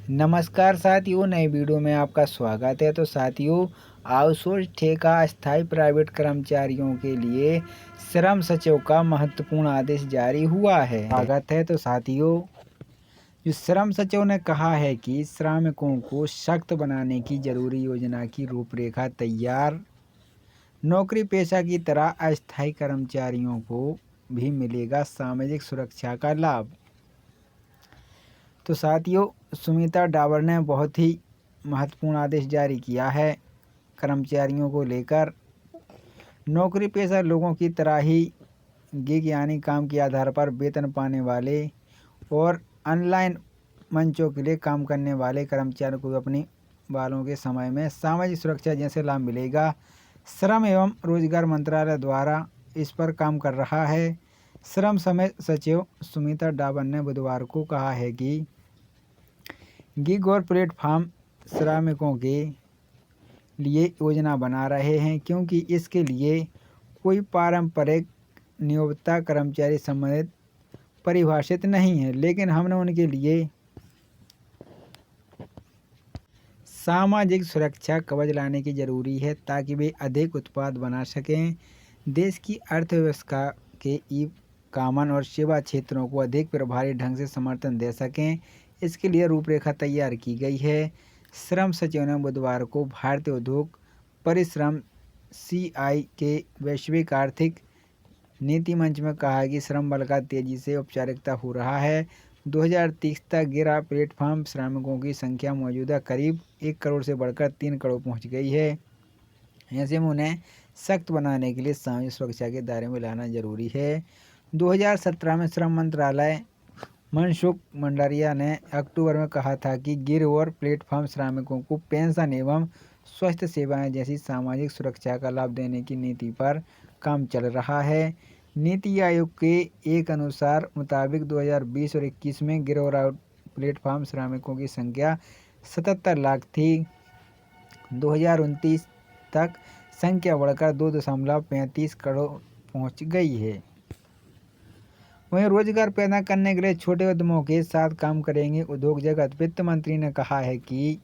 नमस्कार साथियों, नए वीडियो में आपका स्वागत है। तो साथियों, आउटसोर्स ठेका अस्थायी प्राइवेट कर्मचारियों के लिए श्रम सचिव का महत्वपूर्ण आदेश जारी हुआ है। स्वागत है। तो साथियों, जो श्रम सचिव ने कहा है कि श्रमिकों को सख्त बनाने की जरूरी योजना की रूपरेखा तैयार, नौकरी पेशा की तरह अस्थायी कर्मचारियों को भी मिलेगा सामाजिक सुरक्षा का लाभ। तो साथियों, सुमिता डाबर ने बहुत ही महत्वपूर्ण आदेश जारी किया है कर्मचारियों को लेकर। नौकरी पेशा लोगों की तरह ही गिग यानी काम के आधार पर वेतन पाने वाले और ऑनलाइन मंचों के लिए काम करने वाले कर्मचारियों को अपनी वालों के समय में सामाजिक सुरक्षा जैसे लाभ मिलेगा। श्रम एवं रोजगार मंत्रालय द्वारा इस पर काम कर रहा है। श्रम समय सचिव सुमिता डाबर ने बुधवार को कहा है कि गिग और प्लेटफॉर्म श्रमिकों के लिए योजना बना रहे हैं, क्योंकि इसके लिए कोई पारंपरिक नियोक्ता कर्मचारी संबंधित परिभाषित नहीं है, लेकिन हमने उनके लिए सामाजिक सुरक्षा कवच लाने की जरूरी है ताकि वे अधिक उत्पाद बना सकें, देश की अर्थव्यवस्था के ई कॉमर्स और सेवा क्षेत्रों को अधिक प्रभावी ढंग से समर्थन दे सकें। इसके लिए रूपरेखा तैयार की गई है। श्रम सचिव ने बुधवार को भारतीय उद्योग परिश्रम CI के वैश्विक आर्थिक नीति मंच में कहा कि श्रम बल का तेजी से औपचारिकता हो रहा है। 2030 तक गिरा प्लेटफॉर्म श्रमिकों की संख्या मौजूदा करीब 1 करोड़ से बढ़कर 3 करोड़ पहुंच गई है। ऐसे में उन्हें सख्त बनाने के लिए सामाजिक सुरक्षा के दायरे में लाना जरूरी है। 2017 में श्रम मंत्रालय मनसुख मंडारिया ने अक्टूबर में कहा था कि गिर और प्लेटफॉर्म श्रमिकों को पेंशन एवं स्वास्थ्य सेवाएं जैसी सामाजिक सुरक्षा का लाभ देने की नीति पर काम चल रहा है। नीति आयोग के एक अनुसार मुताबिक 2020 और 21 में गिर और प्लेटफॉर्म श्रमिकों की संख्या 77 लाख थी। 2029 तक संख्या बढ़कर 2.35 करोड़ पहुंच गई है। वहीं रोजगार पैदा करने के लिए छोटे उद्यमों के साथ काम करेंगे उद्योग जगत। वित्त मंत्री ने कहा है कि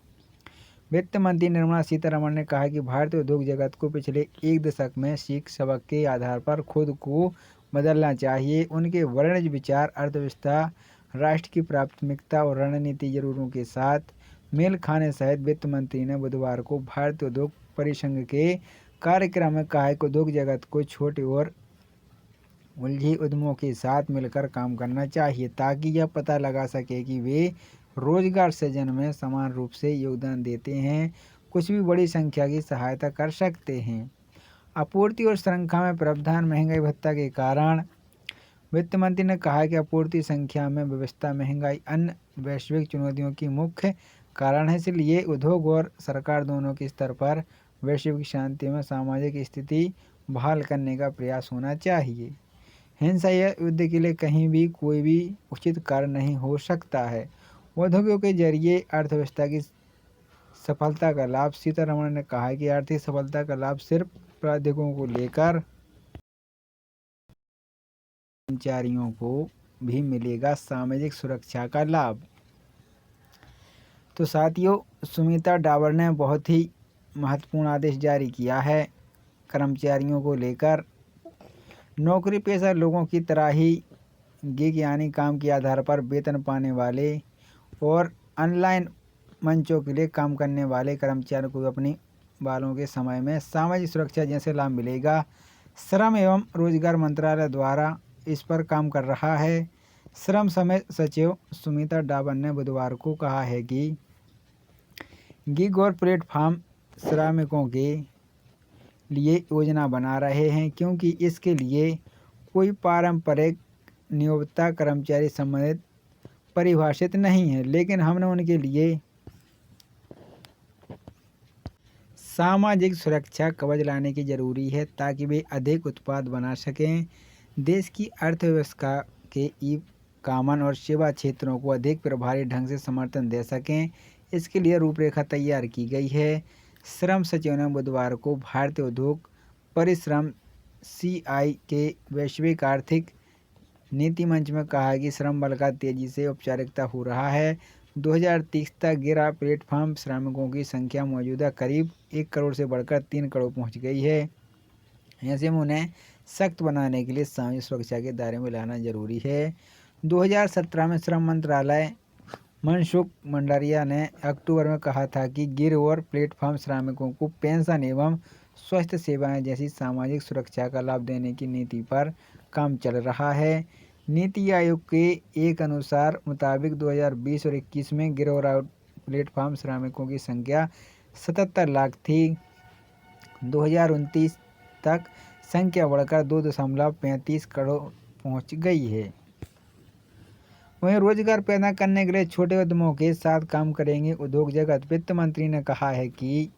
वित्त मंत्री निर्मला सीतारमण ने कहा कि भारतीय उद्योग जगत को पिछले एक दशक में सीख सबक के आधार पर खुद को बदलना चाहिए। उनके वर्णज विचार अर्थव्यवस्था, राष्ट्र की प्राथमिकता और रणनीति जरूरतों के साथ मेल खाने सहित वित्त मंत्री ने बुधवार को भारतीय उद्योग परिसंघ के कार्यक्रम में कहा कि उद्योग जगत को छोटे और उलझे उद्यमों के साथ मिलकर काम करना चाहिए ताकि यह पता लगा सके कि वे रोजगार सृजन में समान रूप से योगदान देते हैं, कुछ भी बड़ी संख्या की सहायता कर सकते हैं। आपूर्ति और श्रृंखला में प्रावधान महंगाई भत्ता के कारण। वित्त मंत्री ने कहा कि आपूर्ति संख्या में व्यवस्था महंगाई अन्य वैश्विक चुनौतियों की मुख्य कारण है। इसलिए उद्योग और सरकार दोनों के स्तर पर वैश्विक शांति में सामाजिक स्थिति बहाल करने का प्रयास होना चाहिए। हिंसा या युद्ध के लिए कहीं भी कोई भी उचित कारण नहीं हो सकता है। उद्योगों के जरिए अर्थव्यवस्था की सफलता का लाभ। सीतारमण ने कहा कि आर्थिक सफलता का लाभ सिर्फ प्राधिकरणों को लेकर कर्मचारियों को भी मिलेगा सामाजिक सुरक्षा का लाभ। तो साथियों, सुमिता डाबर ने बहुत ही महत्वपूर्ण आदेश जारी किया है कर्मचारियों को लेकर। नौकरी पेशा लोगों की तरह ही गिग यानी काम के आधार पर वेतन पाने वाले और ऑनलाइन मंचों के लिए काम करने वाले कर्मचारियों को अपनी वालों के समय में सामाजिक सुरक्षा जैसे लाभ मिलेगा। श्रम एवं रोजगार मंत्रालय द्वारा इस पर काम कर रहा है। श्रम समय सचिव सुमिता डाबर ने बुधवार को कहा है कि गिग और प्लेटफॉर्म श्रमिकों के लिए योजना बना रहे हैं, क्योंकि इसके लिए कोई पारंपरिक नियोक्ता कर्मचारी संबंधित परिभाषित नहीं है, लेकिन हमने उनके लिए सामाजिक सुरक्षा कवच लाने की जरूरी है ताकि वे अधिक उत्पाद बना सकें, देश की अर्थव्यवस्था के ई कॉमर्स और सेवा क्षेत्रों को अधिक प्रभावी ढंग से समर्थन दे सकें। इसके लिए रूपरेखा तैयार की गई है। श्रम सचिव ने बुधवार को भारतीय उद्योग परिश्रम CI के वैश्विक आर्थिक नीति मंच में कहा कि श्रम बल का तेजी से औपचारिकता हो रहा है। 2030 तक गिरा प्लेटफॉर्म श्रमिकों की संख्या मौजूदा करीब 1 करोड़ से बढ़कर 3 करोड़ पहुंच गई है। ऐसे में उन्हें सख्त बनाने के लिए सामाजिक सुरक्षा के दायरे में लाना जरूरी है। 2017 में श्रम मंत्रालय मनसुख मंडारिया ने अक्टूबर में कहा था कि गिर और प्लेटफॉर्म श्रमिकों को पेंशन एवं स्वास्थ्य सेवाएं जैसी सामाजिक सुरक्षा का लाभ देने की नीति पर काम चल रहा है। नीति आयोग के एक अनुसार मुताबिक 2020 और 21 में गिर और प्लेटफॉर्म श्रमिकों की संख्या 77 लाख थी। 2029 तक संख्या बढ़कर 2.35 करोड़ पहुंच गई है। वहीं रोजगार पैदा करने के लिए छोटे उद्यमों के साथ काम करेंगे उद्योग जगत। वित्त मंत्री ने कहा है कि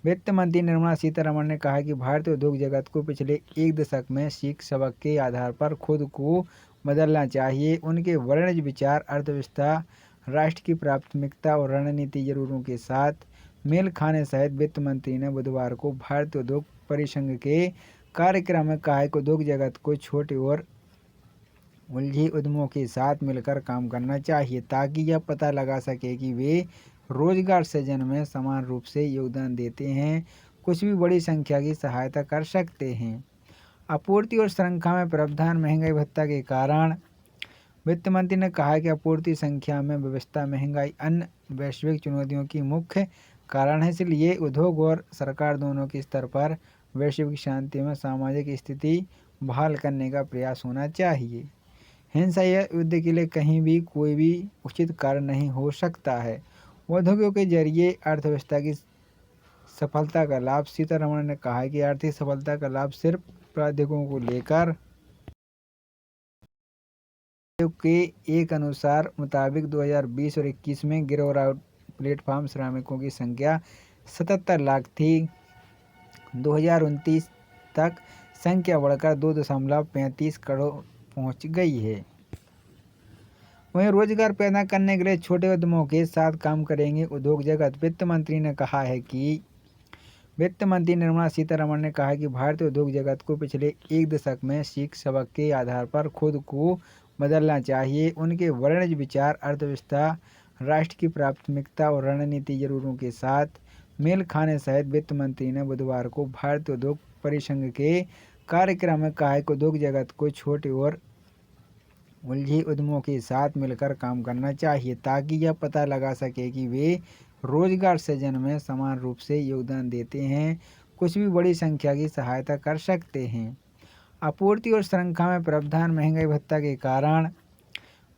वित्त मंत्री निर्मला सीतारमण ने कहा कि भारतीय उद्योग जगत को पिछले एक दशक में सीख सबक के आधार पर खुद को बदलना चाहिए। उनके वाणिज्य विचार, अर्थव्यवस्था, राष्ट्र की प्राथमिकता और रणनीति जरूरतों के साथ मेल खाने सहित वित्त मंत्री ने बुधवार को भारतीय उद्योग परिसंघ के कार्यक्रम में कहा कि उद्योग जगत को छोटे और उलझे उद्यमों के साथ मिलकर काम करना चाहिए ताकि यह पता लगा सके कि वे रोजगार सृजन में समान रूप से योगदान देते हैं, कुछ भी बड़ी संख्या की सहायता कर सकते हैं। आपूर्ति और श्रृंखला में प्रावधान महंगाई भत्ता के कारण। वित्त मंत्री ने कहा कि आपूर्ति श्रृंखला में व्यवस्था महंगाई अन्य वैश्विक चुनौतियों की मुख्य कारण है, इसलिए उद्योग और सरकार दोनों के स्तर पर वैश्विक शांति में सामाजिक स्थिति बहाल करने का प्रयास होना चाहिए। हिंसा या युद्ध के लिए कहीं भी कोई भी उचित कारण नहीं हो सकता है। उद्योगों के जरिए अर्थव्यवस्था की सफलता का लाभ। सीतारमण ने कहा कि आर्थिक सफलता का लाभ सिर्फ प्राधिकरणों को लेकर। आयोग के एक अनुसार मुताबिक 2020 और 21 में गिर और प्लेटफॉर्म श्रमिकों की संख्या 77 लाख थी। 2029 तक संख्या बढ़कर 2.35 करोड़ पहुंच गई है। वहीं रोजगार पैदा करने के लिए छोटे उद्यमों के साथ काम करेंगे उद्योग जगत। वित्त मंत्री ने कहा है कि वित्त मंत्री निर्मला सीतारमण ने कहा कि भारतीय उद्योग जगत को पिछले एक दशक में सीख सबक के आधार पर खुद को बदलना चाहिए। उनके वाणिज्य विचार, अर्थव्यवस्था, राष्ट्र की प्राथमिकता और रणनीति जरूरतों के साथ मेल खाने सहित वित्त मंत्री ने बुधवार को भारतीय उद्योग परिसंघ के कार्यक्रम में कहा कि उद्योग जगत को छोटे और उलझे उद्यमों के साथ मिलकर काम करना चाहिए ताकि यह पता लगा सके कि वे रोजगार सृजन में समान रूप से योगदान देते हैं, कुछ भी बड़ी संख्या की सहायता कर सकते हैं। आपूर्ति और श्रृंखला में प्रावधान महंगाई भत्ता के कारण।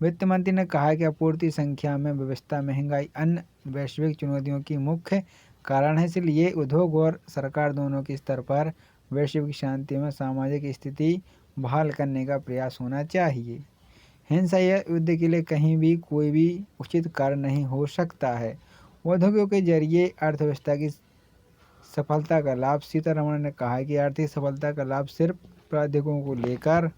वित्त मंत्री ने कहा कि आपूर्ति श्रृंखला में व्यवस्था महंगाई अन्य वैश्विक चुनौतियों की मुख्य कारण है, इसलिए उद्योग और सरकार दोनों के स्तर पर वैश्विक शांति में सामाजिक स्थिति बहाल करने का प्रयास होना चाहिए। हिंसा या युद्ध के लिए कहीं भी कोई भी उचित कारण नहीं हो सकता है। उद्योगों के जरिए अर्थव्यवस्था की सफलता का लाभ। सीतारमण ने कहा कि आर्थिक सफलता का लाभ सिर्फ प्राधिकरणों को लेकर